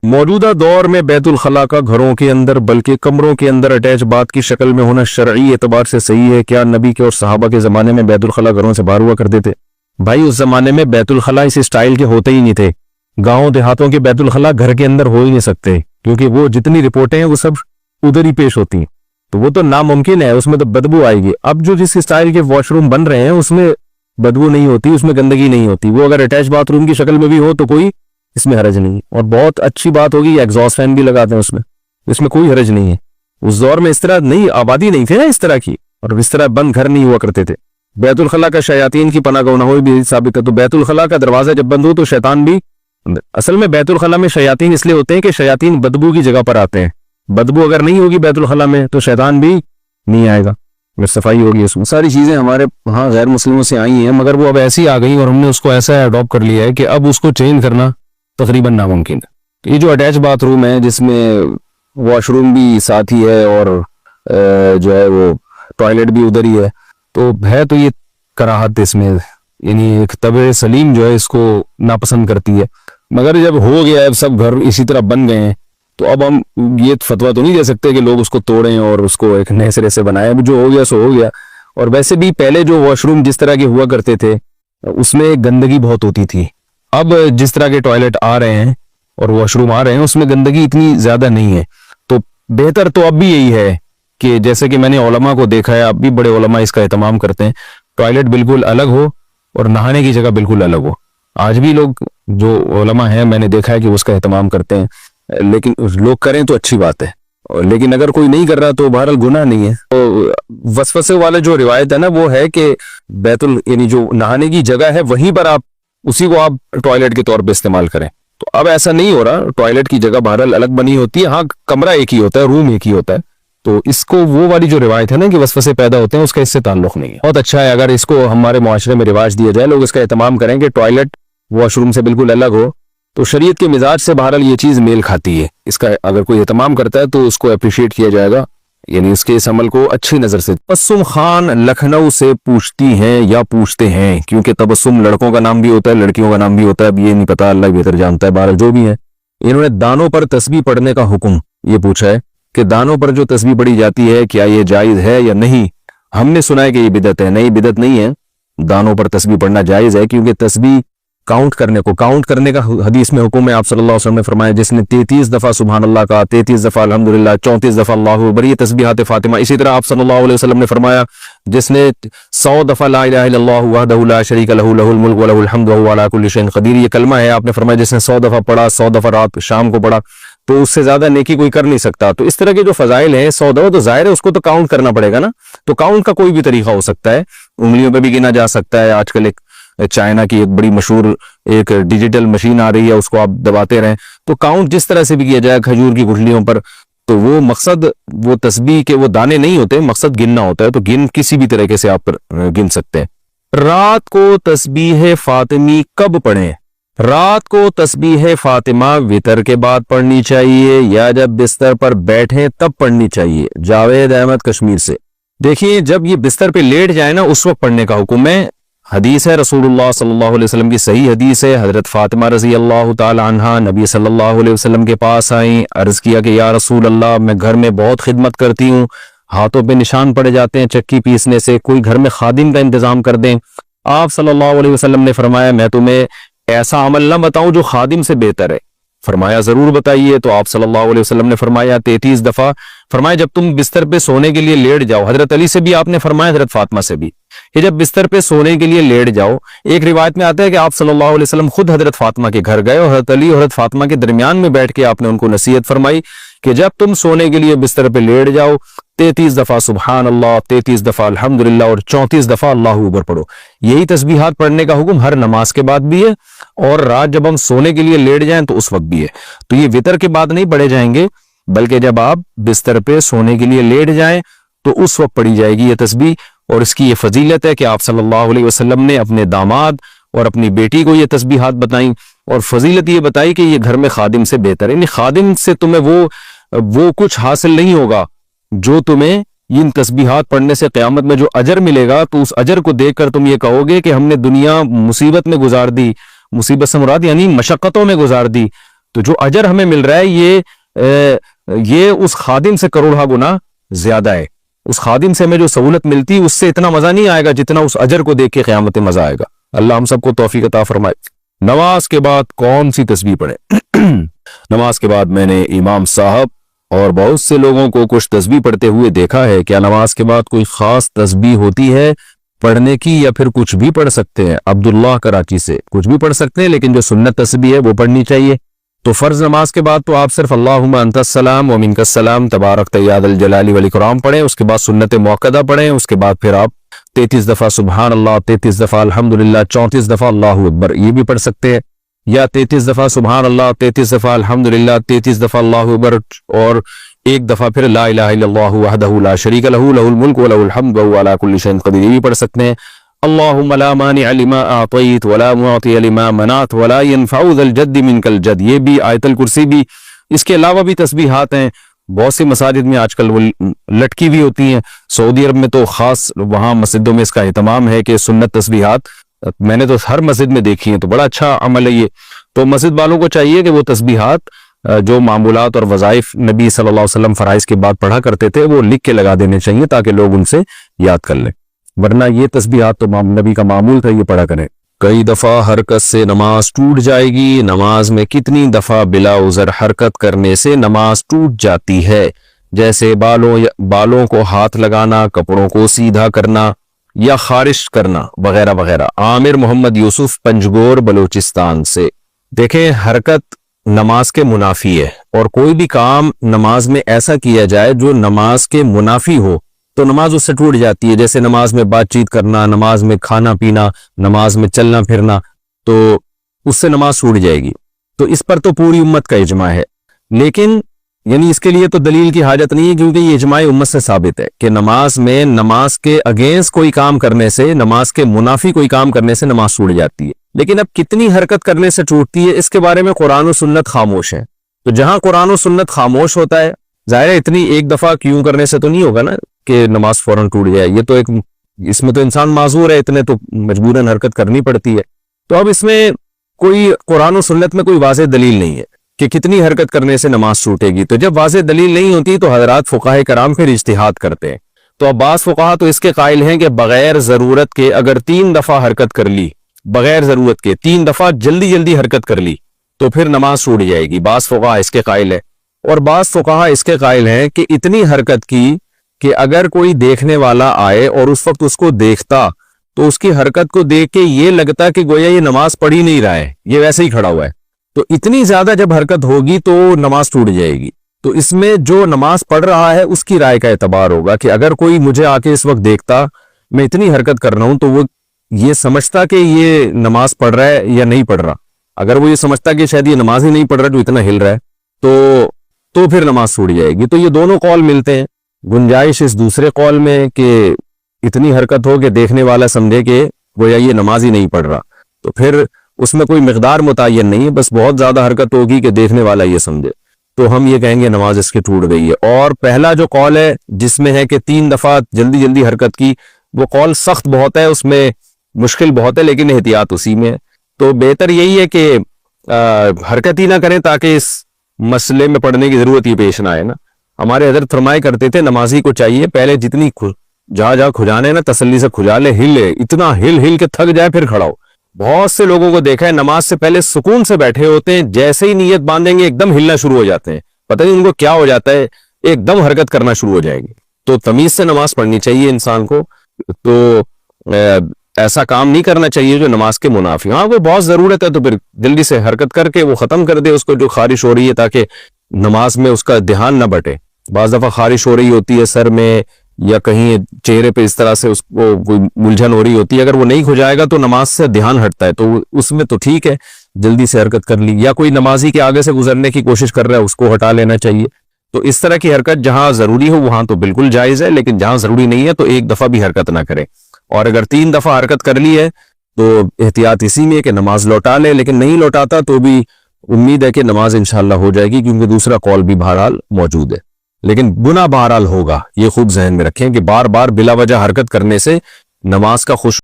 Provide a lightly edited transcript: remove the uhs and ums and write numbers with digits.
मौजूदा दौर में बैतुल खला का घरों के अंदर बल्कि कमरों के अंदर अटैच बात की शक्ल में होना शरई एतबार से सही है क्या? नबी के और सहाबा के ज़माने में बैतुल खला घरों से बाहर हुआ करते थे? भाई उस ज़माने में बैतुल खला इस स्टाइल के होते ही नहीं थे। गाँव देहातों के बैतुल खला घर के अंदर हो ही नहीं सकते, क्योंकि वो जितनी रिपोर्टें हैं वो सब उधर ही पेश होती हैं, तो वो तो नामुमकिन है, उसमें तो बदबू आएगी। अब जो जिस स्टाइल के वॉशरूम बन रहे हैं उसमें बदबू नहीं होती, उसमें गंदगी नहीं होती। वो अगर अटैच बाथरूम की शक्ल में भी हो तो कोई इसमें हरज नहीं। और बहुत अच्छी बात होगी एग्जॉस्ट फैन भी लगाते हैं उसमें, इसमें कोई हरज नहीं है। उस दौर में इस तरह नहीं आबादी नहीं थी ना इस तरह की, और इस तरह बंद घर नहीं हुआ करते थे। बैतुल खला का शयातीन की पनाह ना हो भी साबित है। तो बैतुल खला का दरवाजा जब बंद हो तो शैतान भी, असल में बैतुल खला में शयातीन इसलिए होते हैं कि शयातीन बदबू की जगह पर आते हैं। बदबू अगर नहीं होगी बैतुल खला में तो शैतान भी नहीं आएगा, अगर सफाई होगी उसमें। सारी चीजें हमारे वहाँ गैर मुस्लिमों से आई हैं, मगर वो अब ऐसी आ गई और हमने उसको ऐसा अडॉप्ट कर लिया है कि अब उसको चेंज करना तकरीबन नामुमकिन है। ये जो अटैच बाथरूम है जिसमें वॉशरूम भी साथ ही है और जो है वो टॉयलेट भी उधर ही है, तो ये कराहत इसमें, यानी एक तबे सलीम जो है इसको नापसंद करती है। मगर जब हो गया है, सब घर इसी तरह बन गए हैं, तो अब हम ये फतवा तो नहीं दे सकते कि लोग उसको तोड़ें और उसको एक नए सिरे से बनाएं। अब जो हो गया सो हो गया। और वैसे भी पहले जो वॉशरूम जिस तरह के हुआ करते थे उसमें गंदगी बहुत होती थी। अब जिस तरह के टॉयलेट आ रहे हैं और वॉशरूम आ रहे हैं उसमें गंदगी इतनी ज्यादा नहीं है। तो बेहतर तो अब भी यही है कि जैसे कि मैंने उलमा को देखा है, अब भी बड़े उलमा इसका एहतमाम करते हैं, टॉयलेट बिल्कुल अलग हो और नहाने की जगह बिल्कुल अलग हो। आज भी लोग जो उलमा हैं मैंने देखा है कि उसका एहतमाम करते हैं, लेकिन लोग करें तो अच्छी बात है, लेकिन अगर कोई नहीं कर रहा तो बहरहाल गुनाह नहीं है। तो वसवसे वाला जो रिवायत है ना वो है कि बैतुल यानी जो नहाने की जगह है वहीं पर आप उसी को आप टॉयलेट के तौर पे इस्तेमाल करें। तो अब ऐसा नहीं हो रहा, टॉयलेट की जगह बहरहाल अलग बनी होती है। हाँ, कमरा एक ही होता है, रूम एक ही होता है। तो इसको वो वाली जो रिवायत है ना कि वसवसे पैदा होते हैं उसका इससे ताल्लुक नहीं है। बहुत अच्छा है अगर इसको हमारे मुआशरे में रिवाज दिया जाए, लोग इसका एहतमाम करें कि टॉयलेट वॉशरूम से बिल्कुल अलग हो, तो शरीयत के मिजाज से बहरहाल ये चीज मेल खाती है। इसका अगर कोई एहतमाम करता है तो उसको अप्रिशिएट किया जाएगा, यानी इसके इस अमल को अच्छी नजर से। तबस्सुम खान लखनऊ से पूछती हैं या पूछते हैं, क्योंकि तबस्सुम लड़कों का नाम भी होता है लड़कियों का नाम भी होता है, अब ये नहीं पता, अल्लाह बेहतर जानता है। बहरहाल जो भी है, इन्होंने दानों पर तस्बीह पढ़ने का हुक्म ये पूछा है कि दानों पर जो तस्बीह पढ़ी जाती है क्या ये जायज है या नहीं। हमने सुना है कि ये बिदअत है, नहीं बिदअत नहीं है, दानों पर तस्बीह पढ़ना जायज है, क्योंकि तस्बीह काउंट करने का हदीस में हुक्म है। आप सल्लल्लाहु अलैहि वसल्लम ने फरमाया जिसने 33 दफा सुभान अल्लाह का, 33 दफा अल्हम्दुलिल्लाह, 34 दफा अल्लाहु अकबर, ये तस्बीहात फातिमा। इसी तरह आप सल्लल्लाहु अलैहि वसल्लम ने फरमाया जिसने 100 दफा ला इलाहा इल्लल्लाह वहदहु ला शरीका लहु लहुल मुल्क व लहुल हम्दु व हुवा अला कुल्लि शैइन क़दीर, ये कलमा है। आपने फरमाया जिसने 100 दफा पढ़ा, 100 दफा रात शाम को पढ़ा, तो उससे ज्यादा नेकी कोई कर नहीं सकता। तो इस तरह के जो फजाइल हैं 100 दफा, तो जाहिर है उसको तो काउंट करना पड़ेगा ना। तो काउंट का कोई भी तरीका हो सकता है, उंगलियों पे भी गिना जा सकता है। आजकल एक चाइना की एक बड़ी मशहूर एक डिजिटल मशीन आ रही है, उसको आप दबाते रहें, तो काउंट जिस तरह से भी किया जाए खजूर की गुठलियों पर, तो वो मकसद वो तस्बीह के वो दाने नहीं होते, मकसद गिनना होता है। तो किसी भी तरीके से आप गिन सकते हैं। रात को तस्बीह फातिमी कब पढ़ें? रात को तस्बीह फातिमा वितर के बाद पढ़नी चाहिए या जब बिस्तर पर बैठे तब पढ़नी चाहिए? जावेद अहमद कश्मीर से। देखिए, जब ये बिस्तर पे लेट जाए ना उस वक्त पढ़ने का हुक्म है। हदीस है रसूलुल्लाह सल्लल्लाहु अलैहि वसल्लम की, सही हदीस है। हजरत फातिमा रजी अल्लाह ताला अन्हा नबी सल्लल्लाहु अलैहि वसल्लम के पास आई, अर्ज किया कि या रसूल अल्लाह, मैं घर में बहुत खिदमत करती हूँ, हाथों पे निशान पड़ जाते हैं चक्की पीसने से, कोई घर में खादिम का इंतजाम कर दें। आप सल्लल्लाहु अलैहि वसल्लम ने फरमाया मैं तुम्हें ऐसा अमल न बताऊं जो खादिम से बेहतर है? फरमाया जरूर बताइए। तो आप सल्लल्लाहु अलैहि वसल्लम ने फरमाया 33 दफा। फरमाया जब तुम बिस्तर पे सोने के लिए लेट जाओ, हजरत अली से भी आपने फरमाया, हजरत फातिमा से भी, कि जब बिस्तर पे सोने के लिए लेट जाओ, एक रिवायत में आता है कि आप सल्लल्लाहु अलैहि वसल्लम खुद हजरत फातिमा के घर गए और हजरत अली और हजरत फातिमा के दरमियान में बैठ के आपने उनको नसीहत फरमाई कि जब तुम सोने के लिए बिस्तर पे लेट जाओ 33 दफा सुभान अल्लाह, 33 दफा अल्हम्दुलिल्लाह और 34 दफा अल्लाहु अकबर पढ़ो। यही तस्बीहात पढ़ने का हुक्म हर नमाज के बाद भी है और रात जब हम सोने के लिए लेट जाएं तो उस वक्त भी है। तो ये वितर के बाद नहीं पढ़े जाएंगे, बल्कि जब आप बिस्तर पे सोने के लिए लेट जाएं तो उस वक्त पढ़ी जाएगी ये तस्बीह। और इसकी ये फजीलत है कि आप सल्लल्लाहु अलैहि वसल्लम ने अपने दामाद और अपनी बेटी को ये तस्बीहात बताई, और फजीलत ये बताई कि ये घर में खादिम से बेहतर है। यानी खादिम से तुम्हें वो कुछ हासिल नहीं होगा जो तुम्हें इन तस्बीहात पढ़ने से क़यामत में जो अजर मिलेगा, तो उस अजर को देखकर तुम ये कहोगे कि हमने दुनिया मुसीबत में गुजार दी, मुसीबत से मुराद यानी मशक्क़तों में गुजार दी, تو جو اجر ہمیں مل رہا ہے یہ اس خادم سے کروڑہ گنا زیادہ ہے. اس خادم سے ہمیں جو سہولت ملتی اس سے اتنا مزہ نہیں آئے گا جتنا اس اجر کو دیکھ کے قیامت میں مزہ آئے گا. اللہ ہم سب کو توفیق عطا فرمائے. نماز کے بعد کون سی تسبیح پڑھیں؟ نماز کے بعد میں نے امام صاحب اور بہت سے لوگوں کو کچھ تسبیح پڑھتے ہوئے دیکھا ہے. کیا نماز کے بعد کوئی خاص تسبیح ہوتی ہے پڑھنے کی یا پھر کچھ بھی پڑھ سکتے ہیں؟ عبداللہ کراچی سے. کچھ بھی پڑھ سکتے ہیں لیکن جو سنت تسبیح ہے وہ پڑھنی چاہیے. تو فرض نماز کے بعد تو آپ صرف اللہم انت السلام و منک السلام تبارک یا ذا الجلال والاکرام پڑھیں. اس کے بعد سنت موقدہ پڑھیں. اس کے بعد پھر آپ 33 دفعہ سبحان اللہ، 33 دفعہ الحمدللہ، 34 دفعہ اللہ اکبر یہ بھی پڑھ سکتے ہیں، یا 33 دفعہ سبحان اللہ، 33 دفعہ الحمدللہ، 33 دفعہ اللہ اکبر، اور ایک دفعہ پھر لا الہ الا اللہ وحدہ لا شریک لہ لہ الملک و لہ الحمد وہو علی کل شیء قدیر یہ بھی پڑھ سکتے ہیں. اللہم لا مانع لما اعطیت ولا معطی لما منعت ولا ينفع ذا الجد منک الجد یہ بھی، آیت الکرسی بھی. اس کے علاوہ بھی تسبیحات ہیں. بہت سی مساجد میں آج کل وہ لٹکی بھی ہوتی ہیں. سعودی عرب میں تو خاص وہاں مسجدوں میں اس کا اہتمام ہے کہ سنت تسبیحات میں نے تو ہر مسجد میں دیکھی ہیں. تو بڑا اچھا عمل ہے یہ. تو مسجد والوں کو چاہیے کہ وہ تسبیحات جو معمولات اور وظائف نبی صلی اللہ علیہ وسلم فرائض کے بعد پڑھا کرتے تھے وہ لکھ کے لگا دینے چاہیے تاکہ لوگ ان سے یاد کر لیں. ورنہ یہ تسبیحات تو نبی کا معمول تھا، یہ پڑھا کریں. کئی دفعہ حرکت سے نماز ٹوٹ جائے گی. نماز میں کتنی دفعہ بلا عذر حرکت کرنے سے نماز ٹوٹ جاتی ہے؟ جیسے بالوں کو ہاتھ لگانا، کپڑوں کو سیدھا کرنا یا خارش کرنا وغیرہ وغیرہ. عامر محمد یوسف پنجگور بلوچستان سے. دیکھیں حرکت نماز کے منافی ہے، اور کوئی بھی کام نماز میں ایسا کیا جائے جو نماز کے منافی ہو تو نماز اس سے ٹوٹ جاتی ہے. جیسے نماز میں بات چیت کرنا، نماز میں کھانا پینا، نماز میں چلنا پھرنا، تو اس سے نماز ٹوٹ جائے گی. تو اس پر تو پوری امت کا اجماع ہے. لیکن یعنی اس کے لیے تو دلیل کی حاجت نہیں ہے کیونکہ یہ اجماع امت سے ثابت ہے کہ نماز میں نماز کے اگینسٹ کوئی کام کرنے سے، نماز کے منافی کوئی کام کرنے سے نماز ٹوٹ جاتی ہے. لیکن اب کتنی حرکت کرنے سے ٹوٹتی ہے اس کے بارے میں قرآن و سنت خاموش ہے. تو جہاں قرآن و سنت خاموش ہوتا ہے، ظاہر ہے اتنی ایک دفعہ کیوں کرنے سے تو نہیں ہوگا نا کہ نماز فوراً ٹوٹ جائے. یہ تو ایک اس میں تو انسان معذور ہے، اتنے تو مجبوراً حرکت کرنی پڑتی ہے. تو اب اس میں کوئی قرآن و سنت میں کوئی واضح دلیل نہیں ہے کہ کتنی حرکت کرنے سے نماز ٹوٹے گی. تو جب واضح دلیل نہیں ہوتی تو حضرات فقہائے کرام پھر اجتہاد کرتے ہیں. تو اب بعض فقہا تو اس کے قائل ہیں کہ بغیر ضرورت کے اگر 3 دفعہ حرکت کر لی، بغیر ضرورت کے 3 دفعہ جلدی حرکت کر لی تو پھر نماز ٹوٹ جائے گی. بعض فقہا اس کے قائل ہے، اور بعض فقہا اس کے قائل ہیں کہ اتنی حرکت کی کہ اگر کوئی دیکھنے والا آئے اور اس وقت اس کو دیکھتا تو اس کی حرکت کو دیکھ کے یہ لگتا کہ گویا یہ نماز پڑھ ہی نہیں رہا ہے، یہ ویسے ہی کھڑا ہوا ہے. تو اتنی زیادہ جب حرکت ہوگی تو نماز ٹوٹ جائے گی. تو اس میں جو نماز پڑھ رہا ہے اس کی رائے کا اعتبار ہوگا کہ اگر کوئی مجھے آ کے اس وقت دیکھتا میں اتنی حرکت کر رہا ہوں تو وہ یہ سمجھتا کہ یہ نماز پڑھ رہا ہے یا نہیں پڑھ رہا. اگر وہ یہ سمجھتا کہ شاید یہ نماز ہی نہیں پڑھ رہا جو اتنا ہل رہا ہے تو پھر نماز ٹوٹ جائے گی. تو یہ دونوں قول ملتے ہیں. گنجائش اس دوسرے قول میں کہ اتنی حرکت ہو کہ دیکھنے والا سمجھے کہ گویا یہ نماز ہی نہیں پڑھ رہا، تو پھر اس میں کوئی مقدار متعین نہیں ہے، بس بہت زیادہ حرکت ہوگی کہ دیکھنے والا یہ سمجھے تو ہم یہ کہیں گے نماز اس کی ٹوٹ گئی ہے. اور پہلا جو قول ہے جس میں ہے کہ 3 دفعہ جلدی حرکت کی، وہ قول سخت بہت ہے، اس میں مشکل بہت ہے، لیکن احتیاط اسی میں ہے. تو بہتر یہی ہے کہ حرکت ہی نہ کریں تاکہ اس مسئلے میں پڑھنے کی ضرورت ہی پیش نہ آئے نا. ہمارے حضرت فرمائے کرتے تھے نمازی کو چاہیے پہلے جتنی جہاں کھجانے نا تسلی سے کھجا لے، ہلے اتنا ہل کے تھک جائے پھر کھڑا ہو. بہت سے لوگوں کو دیکھا ہے نماز سے پہلے سکون سے بیٹھے ہوتے ہیں، جیسے ہی نیت باندھیں گے ایک دم ہلنا شروع ہو جاتے ہیں، پتہ نہیں ان کو کیا ہو جاتا ہے، ایک دم حرکت کرنا شروع ہو جائے گی. تو تمیز سے نماز پڑھنی چاہیے انسان کو. تو ایسا کام نہیں کرنا چاہیے جو نماز کے منافی. ہاں وہ بہت ضرورت ہے تو پھر جلدی سے حرکت کر کے وہ ختم کر دے اس کو جو خارش ہو رہی ہے، تاکہ نماز میں اس کا دھیان نہ بٹے. بعض دفعہ خارش ہو رہی ہوتی ہے سر میں یا کہیں چہرے پہ، اس طرح سے اس کو کوئی ملجھن ہو رہی ہوتی ہے، اگر وہ نہیں کھجائے گا تو نماز سے دھیان ہٹتا ہے. تو اس میں تو ٹھیک ہے جلدی سے حرکت کر لی. یا کوئی نمازی کے آگے سے گزرنے کی کوشش کر رہا ہے اس کو ہٹا لینا چاہیے. تو اس طرح کی حرکت جہاں ضروری ہو وہاں تو بالکل جائز ہے، لیکن جہاں ضروری نہیں ہے تو 1 دفعہ بھی حرکت نہ کرے. اور اگر 3 دفعہ حرکت کر لی ہے تو احتیاط اسی میں کہ نماز لوٹا لے، لیکن نہیں لوٹاتا تو بھی امید ہے کہ نماز انشاءاللہ ہو جائے گی، کیونکہ دوسرا قول بھی بہرحال موجود ہے. لیکن گناہ بہرحال ہوگا، یہ خوب ذہن میں رکھیں کہ بار بار بلا وجہ حرکت کرنے سے نماز کا خوش